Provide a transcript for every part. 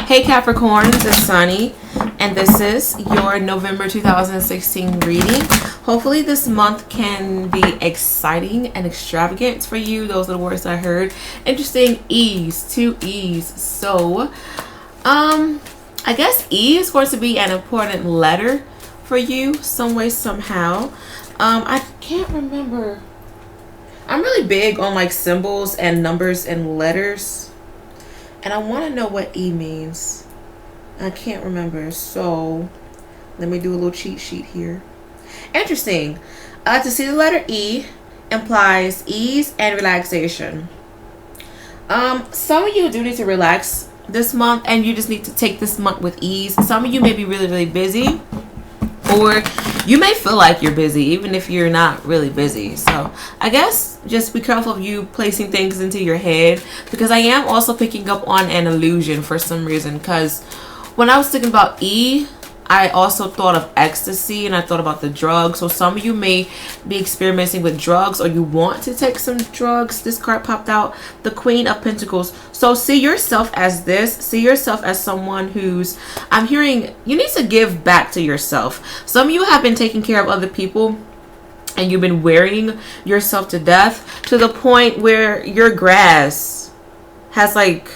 Hey Capricorns, it's Sunny, and this is your November 2016 reading. Hopefully this month can be exciting and extravagant for you. Those are the words I heard. Interesting, ease, two E's. So, I guess E is going to be an important letter for you, some way, somehow. I can't remember. I'm really big on like symbols and numbers and letters. And I want to know what E means. I can't remember. So let me do a little cheat sheet here. Interesting. To see the letter E implies ease and relaxation. Some of you do need to relax this month, and you just need to take this month with ease. Some of you may be really, really busy, or you may feel like you're busy even if you're not really busy. So I guess just be careful of you placing things into your head, because I am also picking up on an illusion for some reason. Because when I was thinking about E, I also thought of ecstasy, and I thought about the drugs. So some of you may be experimenting with drugs, or you want to take some drugs. This card popped out, the Queen of Pentacles. So see yourself as this. See yourself as someone who's, I'm hearing, you need to give back to yourself. Some of you have been taking care of other people, and you've been wearing yourself to death to the point where your grass has like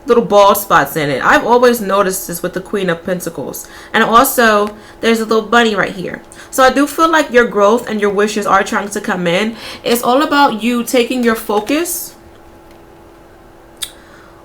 little bald spots in it. I've always noticed this with the Queen of Pentacles. And also there's a little bunny right here. So I do feel like your growth and your wishes are trying to come in. It's all about you taking your focus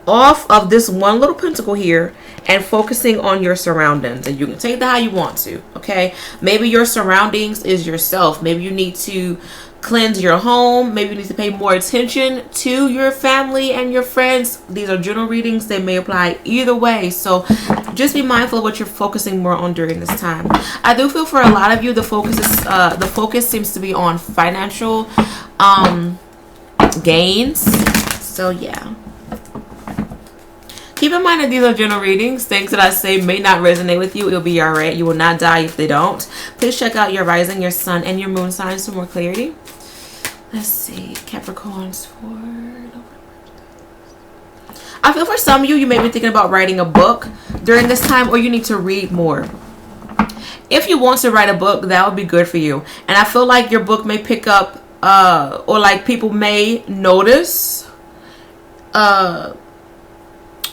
off of this one little pentacle here and focusing on your surroundings. And you can take that how you want to, okay? Maybe your surroundings is yourself. Maybe you need to cleanse your home. Maybe you need to pay more attention to your family and your friends. These are general readings. They may apply either way. So just be mindful of what you're focusing more on during this time. I do feel for a lot of you, the focus seems to be on financial gains. So yeah. Keep in mind that these are general readings. Things that I say may not resonate with you. It'll be alright. You will not die if they don't. Please check out your rising, your sun, and your moon signs for more clarity. Let's see. Capricorns for November. I feel for some of you, you may be thinking about writing a book during this time, or you need to read more. If you want to write a book, that would be good for you. And I feel like your book may pick up, or like people may notice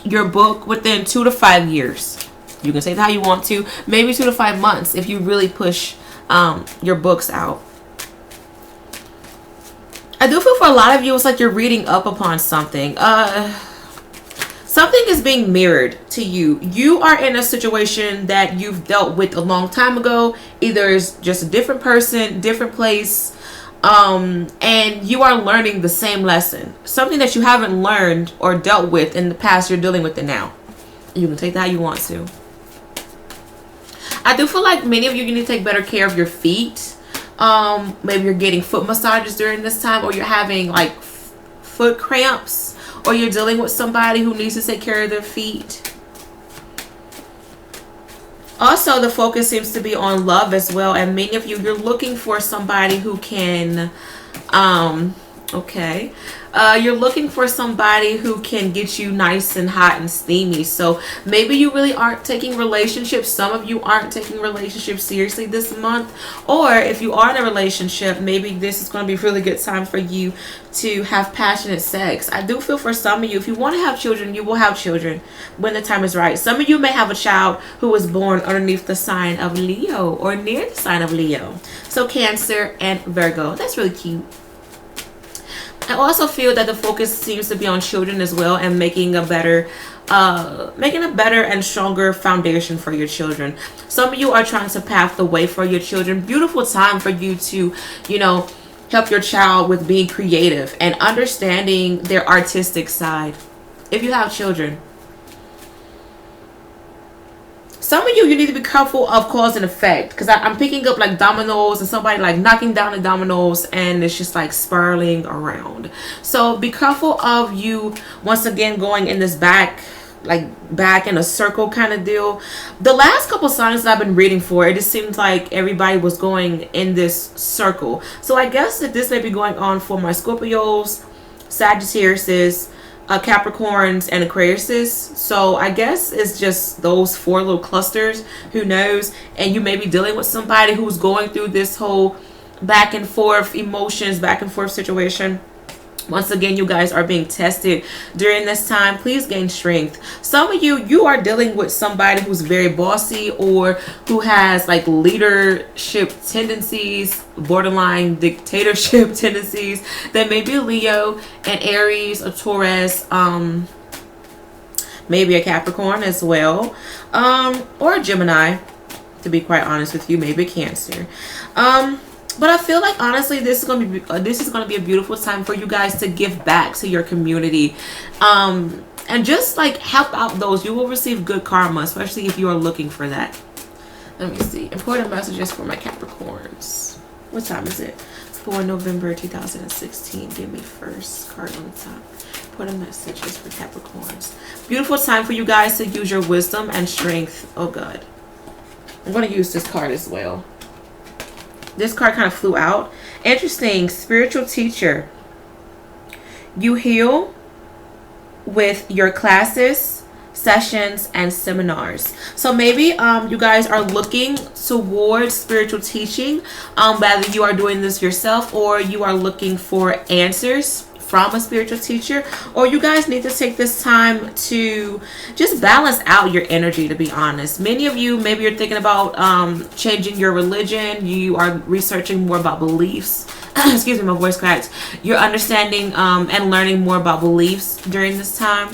your book within 2 to 5 years. You can say that how you want to. Maybe 2 to 5 months if you really push your books out. I do feel for a lot of you, it's like you're reading up upon something. Something is being mirrored to you. You are in a situation that you've dealt with a long time ago. Either it's just a different person, different place, and you are learning the same lesson. Something that you haven't learned or dealt with in the past, you're dealing with it now. You can take that how you want to. I do feel like many of you need to take better care of your feet. Maybe you're getting foot massages during this time, or you're having like foot cramps, or you're dealing with somebody who needs to take care of their feet. Also, the focus seems to be on love as well, and many of you, you're looking for somebody who can you're looking for somebody who can get you nice and hot and steamy. So maybe you really aren't taking relationships. Some of you aren't taking relationships seriously this month. Or if you are in a relationship, maybe this is going to be a really good time for you to have passionate sex. I do feel for some of you, if you want to have children, you will have children when the time is right. Some of you may have a child who was born underneath the sign of Leo or near the sign of Leo. So Cancer and Virgo. That's really cute. I also feel that the focus seems to be on children as well, and making a better and stronger foundation for your children. Some of you are trying to pave the way for your children. Beautiful time for you to, help your child with being creative and understanding their artistic side. If you have children. Some of you need to be careful of cause and effect, because I'm picking up like dominoes and somebody like knocking down the dominoes and it's just like spiraling around. So be careful of you once again going in this back in a circle kind of deal. The last couple signs that I've been reading for, it just seems like everybody was going in this circle. So I guess that this may be going on for my Scorpios, Sagittariuses, Capricorns and Aquariuses. So I guess it's just those 4 little clusters. Who knows? And you may be dealing with somebody who's going through this whole back and forth emotions, back and forth situation. Once again, you guys are being tested during this time. Please gain strength. Some of you are dealing with somebody who's very bossy or who has like leadership tendencies, borderline dictatorship tendencies. That may be a Leo, an Aries, a Taurus, maybe a Capricorn as well, or a Gemini, to be quite honest with you, maybe a Cancer. But I feel like honestly, this is gonna be a beautiful time for you guys to give back to your community, and just like help out those. You will receive good karma, especially if you are looking for that. Let me see. Important messages for my Capricorns. What time is it? For November 2016. Give me first card on the top. Important messages for Capricorns. Beautiful time for you guys to use your wisdom and strength. Oh God, I'm gonna use this card as well. This card kind of flew out. Interesting. Spiritual teacher. You heal with your classes, sessions, and seminars. So maybe you guys are looking towards spiritual teaching. Whether you are doing this yourself or you are looking for answers from a spiritual teacher, or you guys need to take this time to just balance out your energy, to be honest. Many of you, maybe you're thinking about changing your religion. You are researching more about beliefs. Excuse me, my voice cracked. You're understanding and learning more about beliefs during this time.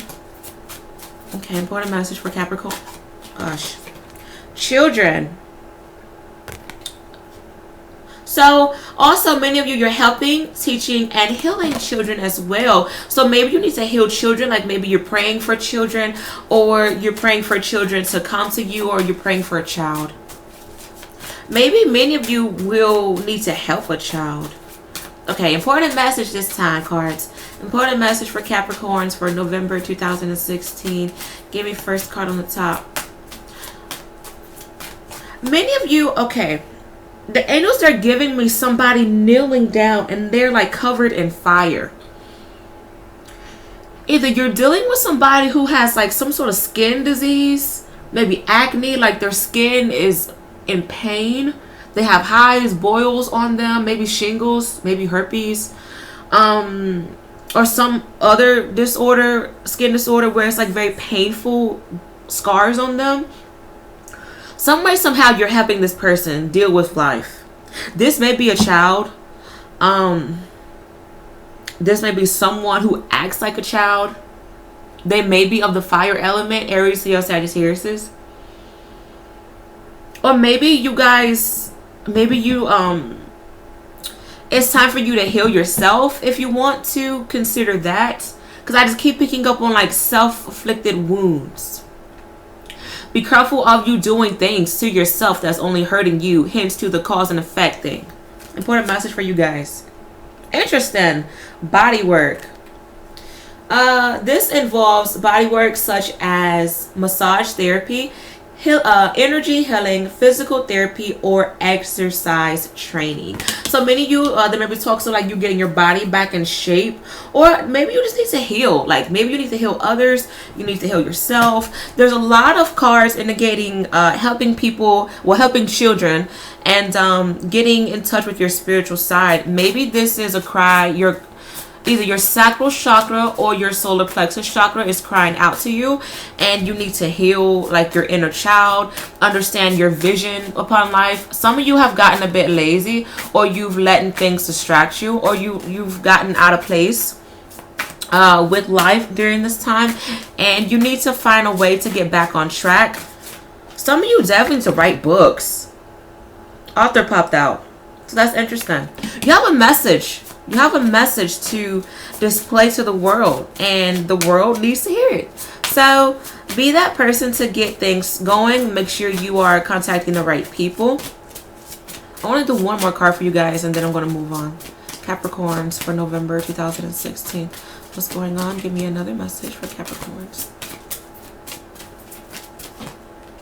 Okay, important message for Capricorn. Gosh. Children. So also many of you, you're helping, teaching, and healing children as well. So maybe you need to heal children, like maybe you're praying for children, or you're praying for children to come to you, or you're praying for a child. Maybe many of you will need to help a child. Okay, important message this time, cards. Important message for Capricorns for November 2016. Give me first card on the top. Many of you, okay. The angels are giving me somebody kneeling down and they're like covered in fire. Either you're dealing with somebody who has like some sort of skin disease, maybe acne, like their skin is in pain. They have hives, boils on them, maybe shingles, maybe herpes, or some other disorder, skin disorder where it's like very painful scars on them. Some way, somehow, you're helping this person deal with life. This may be a child. This may be someone who acts like a child. They may be of the fire element, Aries, Leo, Sagittarius. Or maybe you guys, it's time for you to heal yourself if you want to consider that. Because I just keep picking up on like self-inflicted wounds. Be careful of you doing things to yourself that's only hurting you, hence to the cause and effect thing. Important message for you guys. Interesting. Body work. This involves body work such as massage therapy, energy healing, physical therapy, or exercise training. So many of you, there may be talks of like you getting your body back in shape, or maybe you just need to heal. Like maybe you need to heal others, you need to heal yourself. There's a lot of cards indicating helping people, well, helping children, and getting in touch with your spiritual side. Maybe this is a cry. Either your sacral chakra or your solar plexus chakra is crying out to you, and you need to heal like your inner child, understand your vision upon life. Some of you have gotten a bit lazy, or you've let things distract you, or you've gotten out of place with life during this time, and you need to find a way to get back on track. Some of you definitely need to write books. Author popped out, so that's interesting. You have a message. You have a message to display to the world, and the world needs to hear it. So be that person to get things going. Make sure you are contacting the right people. I want to do one more card for you guys, and then I'm going to move on. Capricorns for November 2016. What's going on? Give me another message for Capricorns.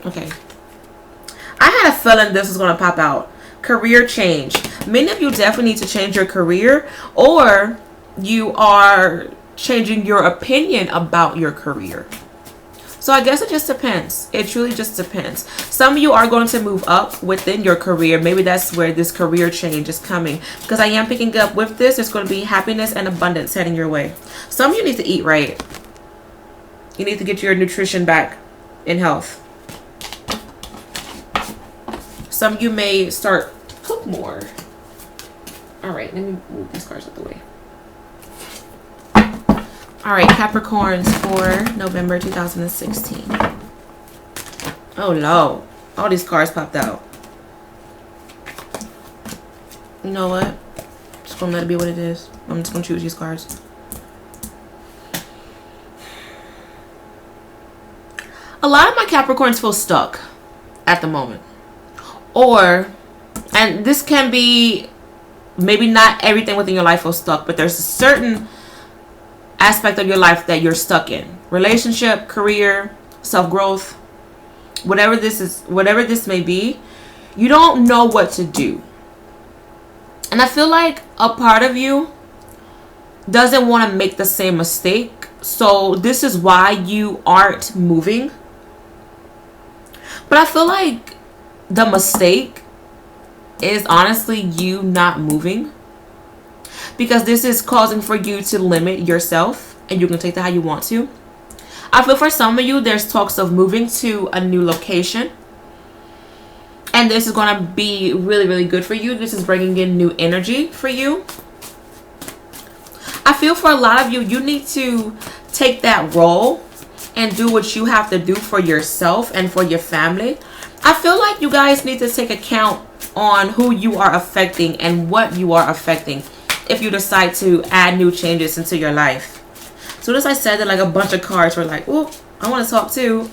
Okay. I had a feeling this was going to pop out. Career change. Many of you definitely need to change your career, or you are changing your opinion about your career. So I guess it just depends. It truly just depends. Some of you are going to move up within your career. Maybe that's where this career change is coming. Because I am picking up with this, there's going to be happiness and abundance heading your way. Some of you need to eat right. You need to get your nutrition back in health. Some of you may start cook more. All right, let me move these cards out the way. All right, Capricorns for November 2016. Oh, no. All these cards popped out. You know what? Just gonna let it be what it is. I'm just gonna choose these cards. A lot of my Capricorns feel stuck at the moment. Or, and this can be, maybe not everything within your life feels stuck, but there's a certain aspect of your life that you're stuck in. Relationship, career, self-growth, whatever this may be, you don't know what to do. And I feel like a part of you doesn't want to make the same mistake. So this is why you aren't moving. But I feel like the mistake is honestly you not moving. Because this is causing for you to limit yourself, and you can take that how you want to. I feel for some of you, there's talks of moving to a new location. And this is going to be really, really good for you. This is bringing in new energy for you. I feel for a lot of you, you need to take that role and do what you have to do for yourself and for your family. I feel like you guys need to take account on who you are affecting and what you are affecting if you decide to add new changes into your life. As soon as I said that, like a bunch of cards were like, oh, I want to talk too.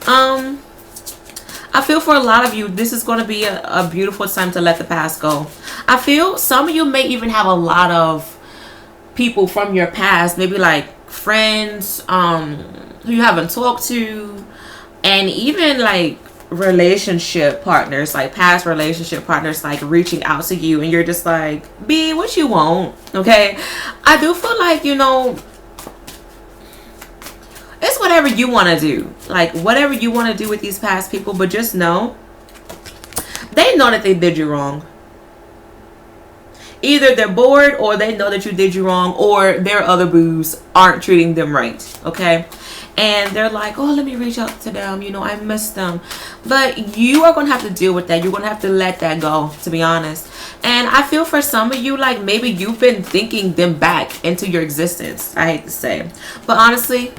I feel for a lot of you, this is going to be a beautiful time to let the past go. I feel some of you may even have a lot of people from your past, maybe like friends who you haven't talked to, and even like relationship partners, like past relationship partners, like reaching out to you, and you're just like, be what you want. Okay, I do feel like, you know, it's whatever you want to do, like whatever you want to do with these past people, but just know they know that they did you wrong. Either they're bored, or they know that you did you wrong, or their other boos aren't treating them right. Okay, and they're like, oh, let me reach out to them, you know, I miss them. But you are going to have to deal with that. You're going to have to let that go, to be honest. And I feel for some of you, like maybe you've been thinking them back into your existence. I hate to say, but honestly,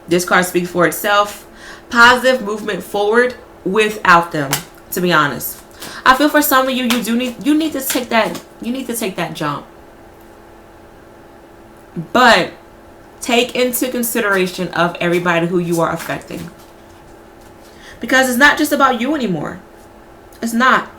this card speaks for itself. Positive movement forward without them, to be honest. I feel for some of you, you need to take that jump. But take into consideration of everybody who you are affecting. Because it's not just about you anymore. It's not.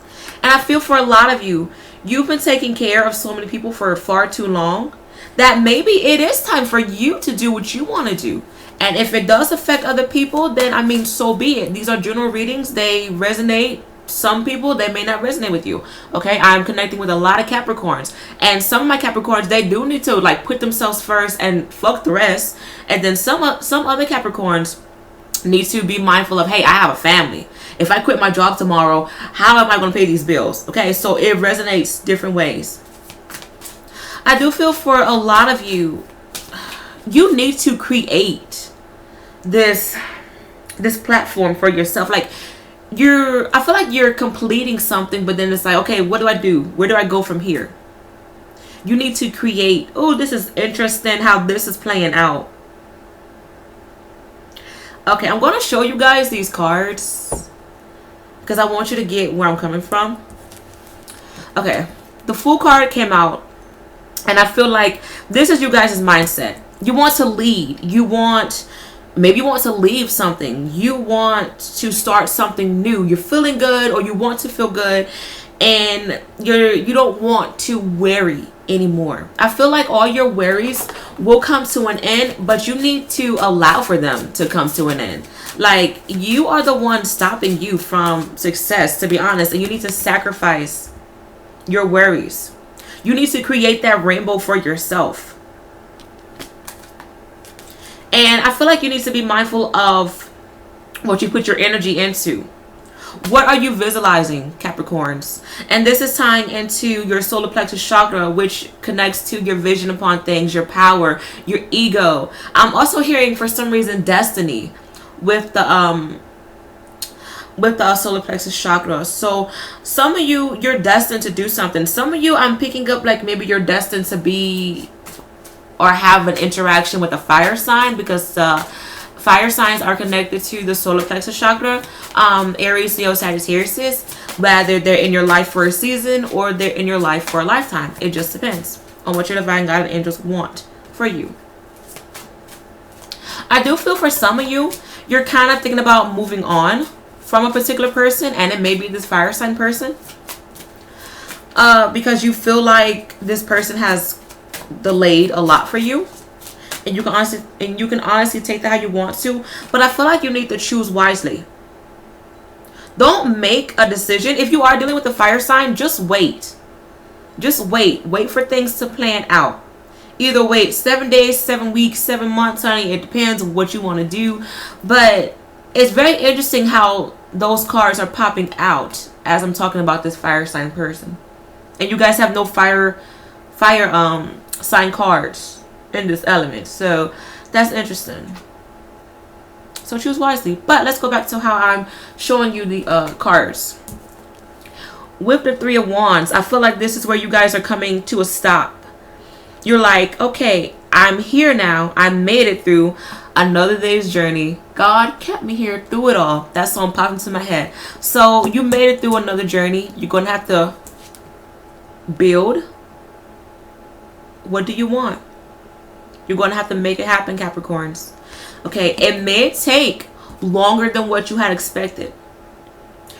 And I feel for a lot of you, you've been taking care of so many people for far too long that maybe it is time for you to do what you want to do. And if it does affect other people, then I mean, so be it. These are general readings. They resonate. Some people, they may not resonate with you. Okay, I'm connecting with a lot of Capricorns, and some of my Capricorns, they do need to like put themselves first and fuck the rest. And then some other Capricorns need to be mindful of, hey, I have a family. If I quit my job tomorrow, how am I going to pay these bills? Okay, so it resonates different ways. I do feel for a lot of you, you need to create this platform for yourself. Like, I feel like you're completing something, but then it's like, okay, what do I do? Where do I go from here? You need to create, oh, this is interesting how this is playing out. Okay, I'm going to show you guys these cards because I want you to get where I'm coming from. Okay, the Fool card came out, and I feel like this is you guys' mindset. You want to lead. Maybe you want to leave something. You want to start something new. You're feeling good, or you want to feel good, and you don't want to worry anymore. I feel like all your worries will come to an end, but you need to allow for them to come to an end. Like, you are the one stopping you from success, to be honest, and you need to sacrifice your worries. You need to create that rainbow for yourself. And I feel like you need to be mindful of what you put your energy into. What are you visualizing, Capricorns? And this is tying into your solar plexus chakra, which connects to your vision upon things, your power, your ego. I'm also hearing, for some reason, destiny with the solar plexus chakra. So some of you, you're destined to do something. Some of you, I'm picking up like maybe you're destined to be or have an interaction with a fire sign, because fire signs are connected to the solar plexus chakra. Aries, Leo, Sagittarius, whether they're in your life for a season or they're in your life for a lifetime. It just depends on what your divine guardian angels want for you. I do feel for some of you, you're kind of thinking about moving on from a particular person, and it may be this fire sign person, because you feel like this person has delayed a lot for you. And you can honestly take that how you want to, but I feel like you need to choose wisely. Don't make a decision. If you are dealing with a fire sign, just wait. Just wait. Wait for things to plan out. Either wait 7 days, 7 weeks, 7 months, honey. It depends on what you want to do. But it's very interesting how those cards are popping out as I'm talking about this fire sign person. And you guys have no fire sign cards in this element, so that's interesting. So choose wisely. But let's go back to how I'm showing you the cards. With the Three of Wands, I feel like this is where you guys are coming to a stop. You're like, okay, I'm here now. I made it through another day's journey. God kept me here through it all. That song popped into my head. So you made it through another journey. You're gonna have to build. What do you want? You're going to have to make it happen, Capricorns. Okay, it may take longer than what you had expected.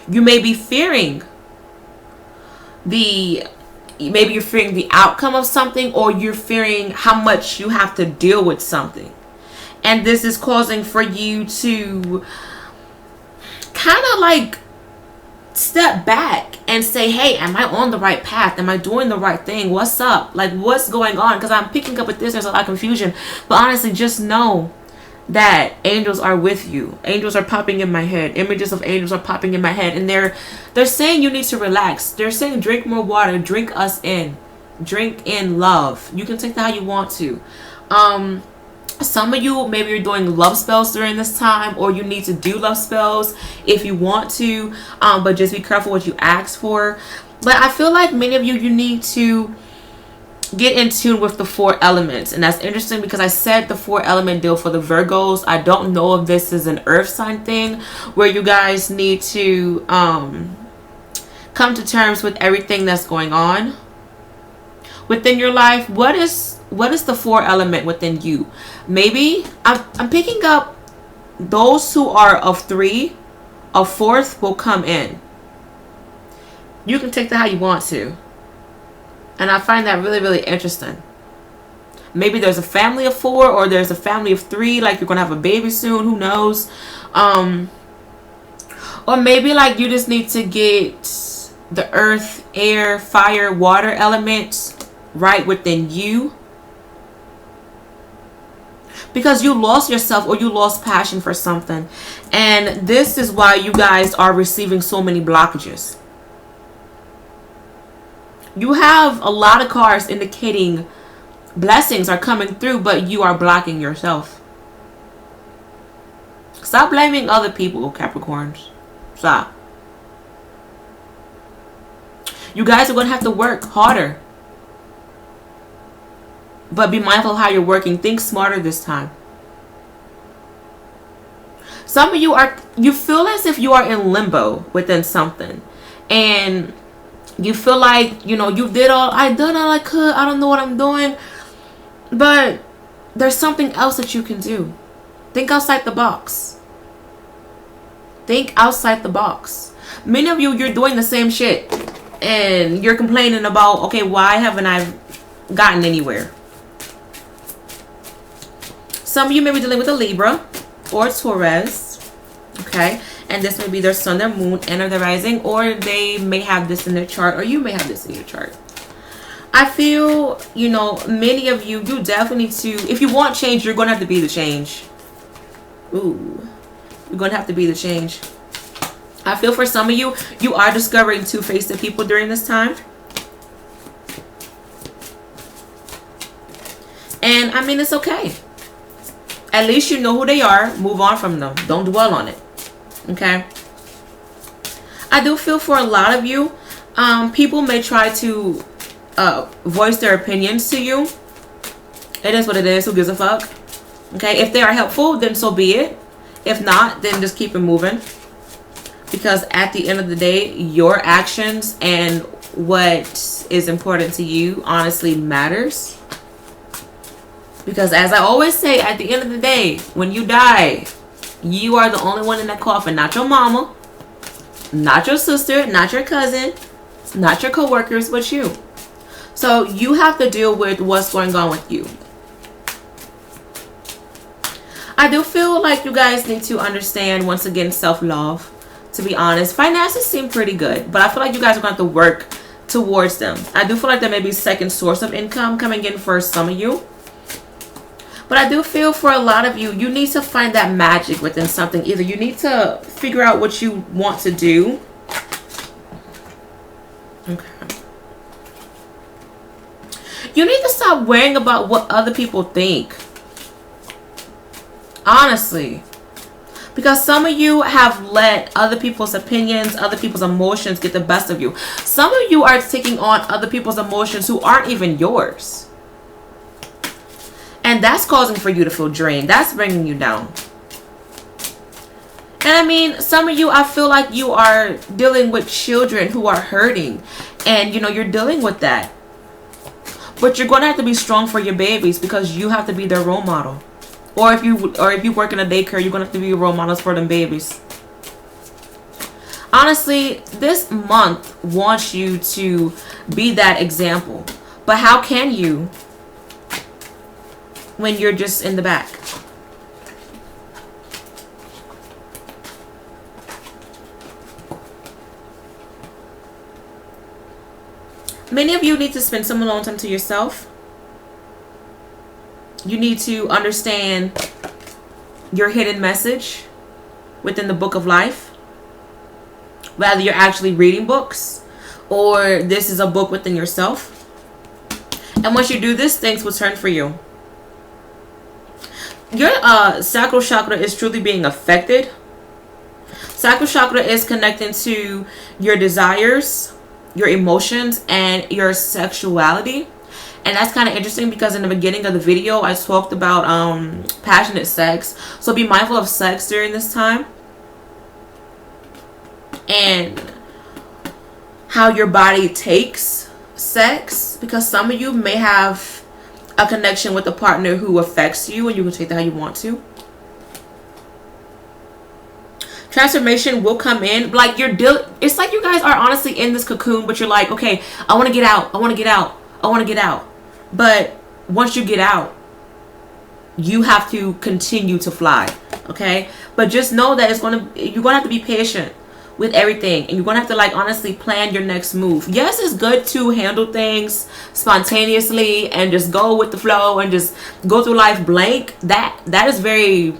You may be fearing maybe you're fearing the outcome of something, or you're fearing how much you have to deal with something. And this is causing for you to kind of like step back and say, hey, am I on the right path? Am I doing the right thing? What's up? Like, what's going on? Because I'm picking up with this, there's a lot of confusion. But honestly, just know that angels are with you. Angels are popping in my head. Images of angels are popping in my head. And they're saying you need to relax. They're saying drink more water. Drink us in. Drink in love. You can take that how you want to. Some of you, maybe you're doing love spells during this time, or you need to do love spells if you want to, but just be careful what you ask for. But I feel like many of you, you need to get in tune with the 4 elements. And that's interesting because I said the 4 element deal for the Virgos. I don't know if this is an earth sign thing where you guys need to come to terms with everything that's going on within your life. What is the 4 element within you? Maybe I'm picking up those who are of 3, a 4th will come in. You can take that how you want to. And I find that really, really interesting. Maybe there's a family of 4, or there's a family of 3, like you're going to have a baby soon, who knows. Or maybe like you just need to get the earth, air, fire, water elements right within you. Because you lost yourself, or you lost passion for something. And this is why you guys are receiving so many blockages. You have a lot of cards indicating blessings are coming through, but you are blocking yourself. Stop blaming other people, Capricorns. Stop. You guys are going to have to work harder. But be mindful of how you're working. Think smarter this time. Some of you feel as if you are in limbo within something. And you feel like, I done all I could. I don't know what I'm doing. But there's something else that you can do. Think outside the box. Think outside the box. Many of you, you're doing the same shit. And you're complaining about, okay, why haven't I gotten anywhere? Some of you may be dealing with a Libra or a Taurus, okay? And this may be their sun, their moon, and or their rising, or they may have this in their chart, or you may have this in your chart. I feel, you know, many of you, you definitely need to, if you want change, you're going to have to be the change. Ooh, you're going to have to be the change. I feel for some of you, you are discovering two-faced people during this time. And I mean, it's okay. At least you know who they are. Move on from them. Don't dwell on it. Okay? I do feel for a lot of you, people may try to voice their opinions to you. It is what it is. Who gives a fuck? Okay? If they are helpful, then so be it. If not, then just keep it moving. Because at the end of the day, your actions and what is important to you honestly matters. Because as I always say, at the end of the day, when you die, you are the only one in that coffin. Not your mama, not your sister, not your cousin, not your co-workers, but you. So you have to deal with what's going on with you. I do feel like you guys need to understand, once again, self-love. To be honest, finances seem pretty good, but I feel like you guys are going to have to work towards them. I do feel like there may be a second source of income coming in for some of you. But I do feel for a lot of you, you need to find that magic within something. Either you need to figure out what you want to do. Okay. You need to stop worrying about what other people think. Honestly. Because some of you have let other people's opinions, other people's emotions get the best of you. Some of you are taking on other people's emotions who aren't even yours. And that's causing for you to feel drained. That's bringing you down. And I mean, some of you, I feel like you are dealing with children who are hurting. And, you know, you're dealing with that. But you're going to have to be strong for your babies because you have to be their role model. Or if you work in a daycare, you're going to have to be role models for them babies. Honestly, this month wants you to be that example. But how can you when you're just in the back? Many of you need to spend some alone time to yourself. You need to understand your hidden message within the book of life. Whether you're actually reading books or this is a book within yourself. And once you do this, things will turn for you. Your sacral chakra is truly being affected. Sacral chakra is connecting to your desires, your emotions, and your sexuality. And that's kind of interesting because in the beginning of the video, I talked about passionate sex. So be mindful of sex during this time. And how your body takes sex. Because some of you may have a connection with a partner who affects you, and you can take that how you want to. Transformation will come in. Like it's like you guys are honestly in this cocoon, but you're like, okay, I want to get out. I want to get out. I want to get out. But once you get out, you have to continue to fly. Okay? But just know that you're going to have to be patient with everything, and you're going to have to, like, honestly plan your next move. Yes, it's good to handle things spontaneously and just go with the flow and just go through life blank. That is very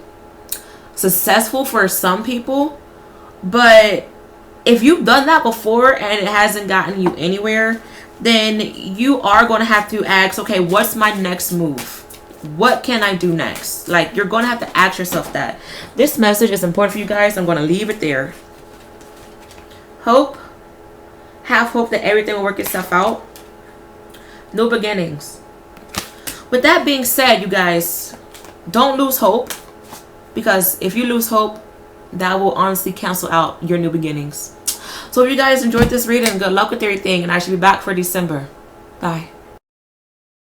successful for some people. But if you've done that before and it hasn't gotten you anywhere, then you are going to have to ask, okay, what's my next move? What can I do next? Like, you're going to have to ask yourself that. This message is important for you guys. I'm going to leave it there. Hope. Have hope that everything will work itself out. New beginnings. With that being said, you guys, don't lose hope. Because if you lose hope, that will honestly cancel out your new beginnings. So if you guys enjoyed this reading, good luck with everything. And I should be back for December. Bye.